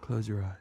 Close your eyes.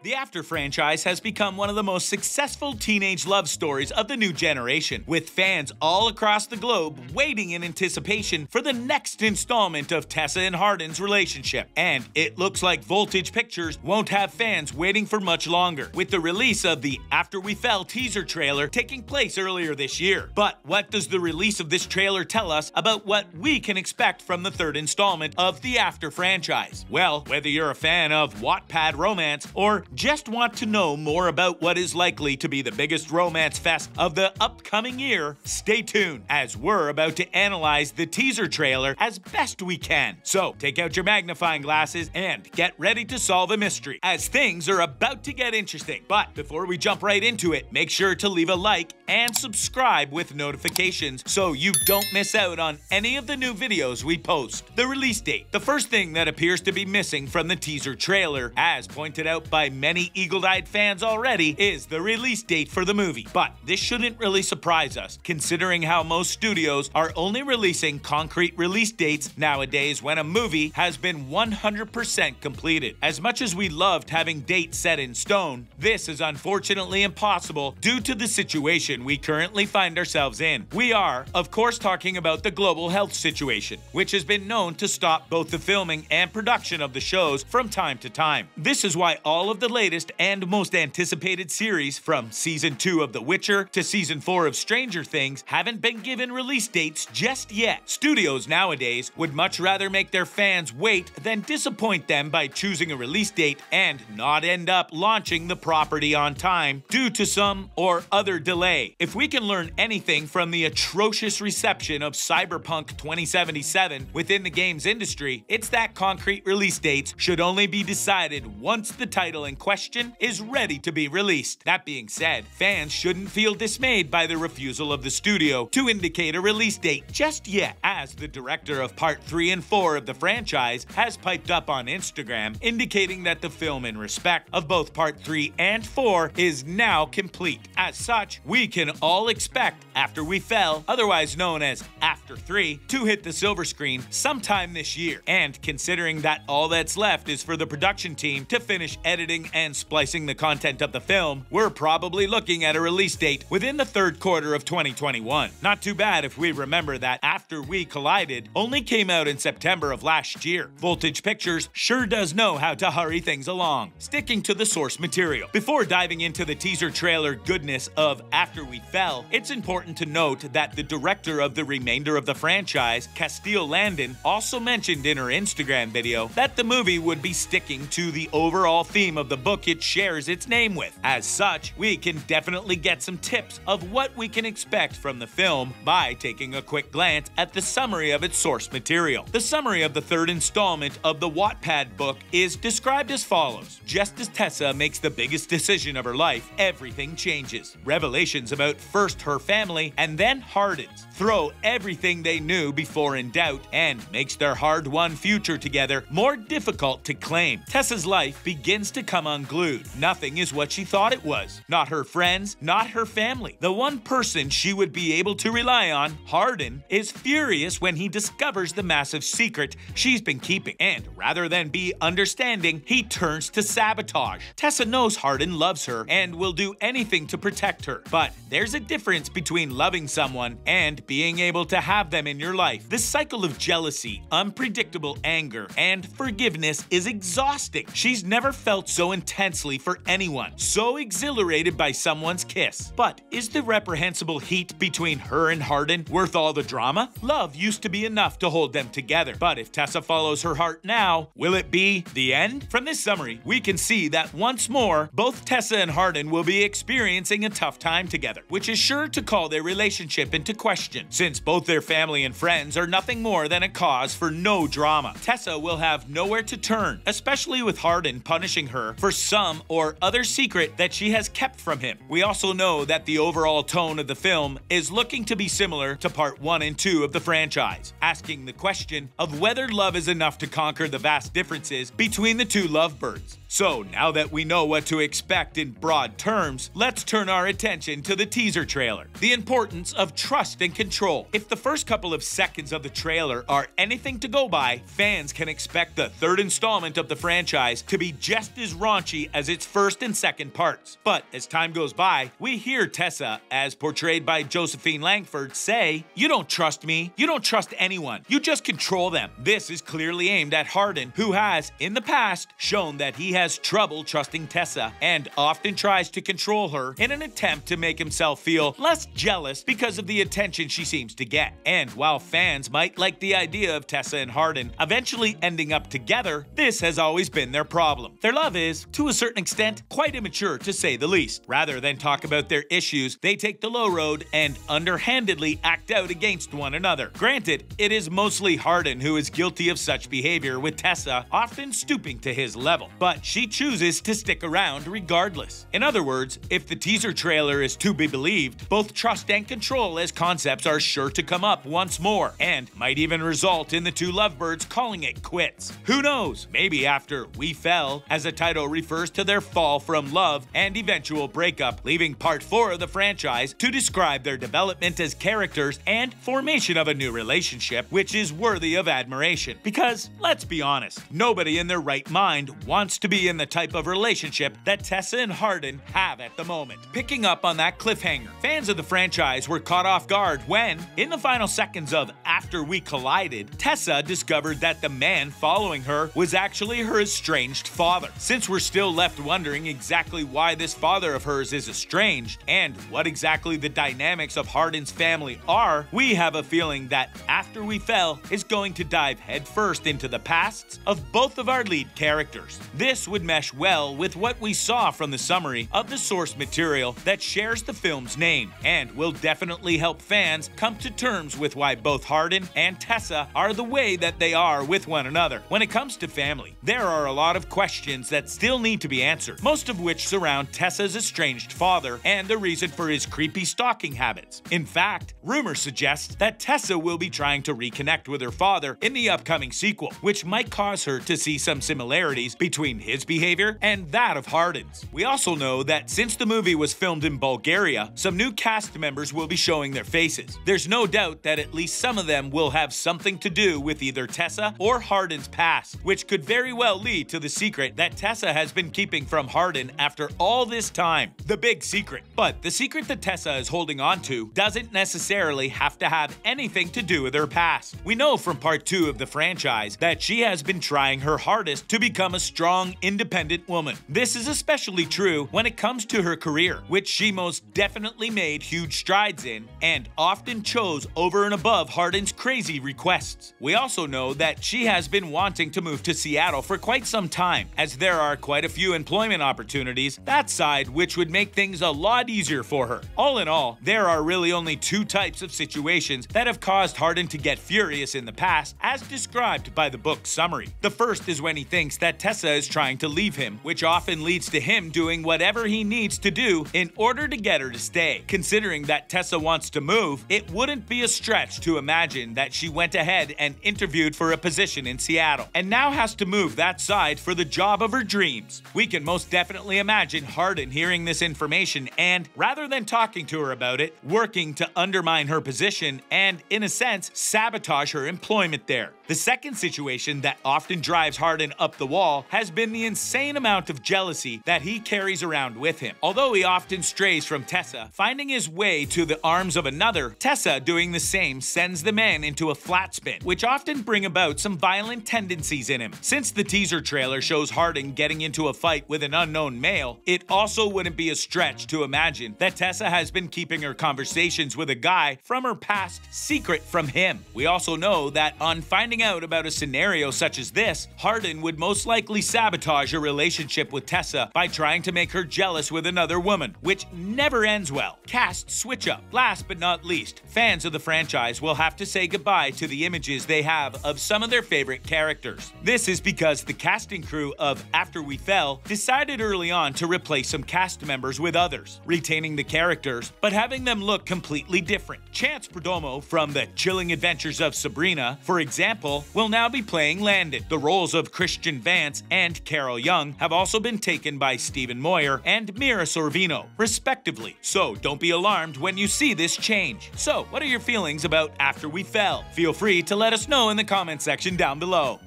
The After franchise has become one of the most successful teenage love stories of the new generation, with fans all across the globe waiting in anticipation for the next installment of Tessa and Hardin's relationship. And it looks like Voltage Pictures won't have fans waiting for much longer, with the release of the After We Fell teaser trailer taking place earlier this year. But what does the release of this trailer tell us about what we can expect from the third installment of the After franchise? Well, whether you're a fan of Wattpad romance or just want to know more about what is likely to be the biggest romance fest of the upcoming year, stay tuned, as we're about to analyze the teaser trailer as best we can. So take out your magnifying glasses and get ready to solve a mystery, as things are about to get interesting. But before we jump right into it, make sure to leave a like and subscribe with notifications so you don't miss out on any of the new videos we post. The release date. The first thing that appears to be missing from the teaser trailer, as pointed out by many eagle-eyed fans already, is the release date for the movie. But this shouldn't really surprise us, considering how most studios are only releasing concrete release dates nowadays when a movie has been 100% completed. As much as we loved having dates set in stone, this is unfortunately impossible due to the situation we currently find ourselves in. We are, of course, talking about the global health situation, which has been known to stop both the filming and production of the shows from time to time. This is why all of the latest and most anticipated series, from Season 2 of The Witcher to Season 4 of Stranger Things, haven't been given release dates just yet. Studios nowadays would much rather make their fans wait than disappoint them by choosing a release date and not end up launching the property on time due to some or other delay. If we can learn anything from the atrocious reception of Cyberpunk 2077 within the games industry, it's that concrete release dates should only be decided once the title in question is ready to be released. That being said, fans shouldn't feel dismayed by the refusal of the studio to indicate a release date just yet, as the director of Part 3 and 4 of the franchise has piped up on Instagram, indicating that the film in respect of both Part 3 and 4 is now complete. As such, we can all expect After We Fell, otherwise known as After 3, to hit the silver screen sometime this year. And considering that all that's left is for the production team to finish editing and splicing the content of the film, we're probably looking at a release date within the third quarter of 2021. Not too bad if we remember that After We Collided only came out in September of last year. Voltage Pictures sure does know how to hurry things along, sticking to the source material. Before diving into the teaser trailer goodness of After We Fell, it's important to note that the director of the remainder of the franchise, Castile Landon, also mentioned in her Instagram video that the movie would be sticking to the overall theme of the book it shares its name with. As such, we can definitely get some tips of what we can expect from the film by taking a quick glance at the summary of its source material. The summary of the third installment of the Wattpad book is described as follows. Just as Tessa makes the biggest decision of her life, everything changes. Revelations about first her family and then Hardin's throw everything they knew before in doubt and makes their hard-won future together more difficult to claim. Tessa's life begins to come unglued. Nothing is what she thought it was. Not her friends, not her family. The one person she would be able to rely on, Hardin, is furious when he discovers the massive secret she's been keeping, and rather than be understanding, he turns to sabotage. Tessa knows Hardin loves her and will do anything to protect her, but there's a difference between loving someone and being able to have them in your life. This cycle of jealousy, unpredictable anger, and forgiveness is exhausting. She's never felt so intensely for anyone, so exhilarated by someone's kiss. But is the reprehensible heat between her and Hardin worth all the drama? Love used to be enough to hold them together, but if Tessa follows her heart now, will it be the end? From this summary, we can see that once more, both Tessa and Hardin will be experiencing a tough time together, which is sure to call their relationship into question, since both their family and friends are nothing more than a cause for no drama. Tessa will have nowhere to turn, especially with Hardin punishing her for some or other secret that she has kept from him. We also know that the overall tone of the film is looking to be similar to part 1 and 2 of the franchise, asking the question of whether love is enough to conquer the vast differences between the two lovebirds. So now that we know what to expect in broad terms, let's turn our attention to the teaser trailer. The importance of trust and control. If the first couple of seconds of the trailer are anything to go by, fans can expect the third installment of the franchise to be just as raunchy as its first and second parts. But as time goes by, we hear Tessa, as portrayed by Josephine Langford, say, "You don't trust me. You don't trust anyone. You just control them." This is clearly aimed at Hardin, who has, in the past, shown that he has trouble trusting Tessa and often tries to control her in an attempt to make himself feel less jealous because of the attention she seems to get. And while fans might like the idea of Tessa and Hardin eventually ending up together, this has always been their problem. Their love is, to a certain extent, quite immature to say the least. Rather than talk about their issues, they take the low road and underhandedly act out against one another. Granted, it is mostly Hardin who is guilty of such behavior, with Tessa often stooping to his level, but she chooses to stick around regardless. In other words, if the teaser trailer is to be believed, both trust and control as concepts are sure to come up once more, and might even result in the two lovebirds calling it quits. Who knows? Maybe after We Fell, as the title refers to their fall from love and eventual breakup, leaving part 4 of the franchise to describe their development as characters and formation of a new relationship, which is worthy of admiration. Because, let's be honest, nobody in their right mind wants to be in the type of relationship that Tessa and Hardin have at the moment. Picking up on that cliffhanger, fans of the franchise were caught off guard when, in the final seconds of After We Collided, Tessa discovered that the man following her was actually her estranged father. Since we're still left wondering exactly why this father of hers is estranged and what exactly the dynamics of Hardin's family are, we have a feeling that After We Fell is going to dive headfirst into the pasts of both of our lead characters. This would mesh well with what we saw from the summary of the source material that shares the film's name, and will definitely help fans come to terms with why both Hardin and Tessa are the way that they are with one another. When it comes to family, there are a lot of questions that still need to be answered, most of which surround Tessa's estranged father and the reason for his creepy stalking habits. In fact, rumors suggest that Tessa will be trying to reconnect with her father in the upcoming sequel, which might cause her to see some similarities between his behavior and that of Hardin's. We also know that since the movie was filmed in Bulgaria, some new cast members will be showing their faces. There's no doubt that at least some of them will have something to do with either Tessa or Hardin's past, which could very well lead to the secret that Tessa has been keeping from Hardin after all this time. The big secret. But the secret that Tessa is holding on to doesn't necessarily have to have anything to do with her past. We know from part 2 of the franchise that she has been trying her hardest to become a strong, independent woman. This is especially true when it comes to her career, which she most definitely made huge strides in and often chose over and above Hardin's crazy requests. We also know that she has been wanting to move to Seattle for quite some time, as there are quite a few employment opportunities that side, which would make things a lot easier for her. All in all, there are really only two types of situations that have caused Hardin to get furious in the past, as described by the book summary. The first is when he thinks that Tessa is trying to leave him, which often leads to him doing whatever he needs to do in order to get her to stay. Considering that Tessa wants to move, it wouldn't be a stretch to imagine that she went ahead and interviewed for a position in Seattle, and now has to move that side for the job of her dreams. We can most definitely imagine Hardin hearing this information and, rather than talking to her about it, working to undermine her position and, in a sense, sabotage her employment there. The second situation that often drives Hardin up the wall has been the insane amount of jealousy that he carries around with him. Although he often strays from Tessa, finding his way to the arms of another, Tessa doing the same sends the man into a flat spin, which often bring about some violent tendencies in him. Since the teaser trailer shows Hardin getting into a fight with an unknown male, it also wouldn't be a stretch to imagine that Tessa has been keeping her conversations with a guy from her past secret from him. We also know that on finding finding out about a scenario such as this, Hardin would most likely sabotage a relationship with Tessa by trying to make her jealous with another woman, which never ends well. Cast switch up. Last but not least, fans of the franchise will have to say goodbye to the images they have of some of their favorite characters. This is because the casting crew of After We Fell decided early on to replace some cast members with others, retaining the characters but having them look completely different. Chance Perdomo from The Chilling Adventures of Sabrina, for example, will now be playing Landon. The roles of Christian Vance and Carol Young have also been taken by Stephen Moyer and Mira Sorvino, respectively. So don't be alarmed when you see this change. So what are your feelings about After We Fell? Feel free to let us know in the comment section down below.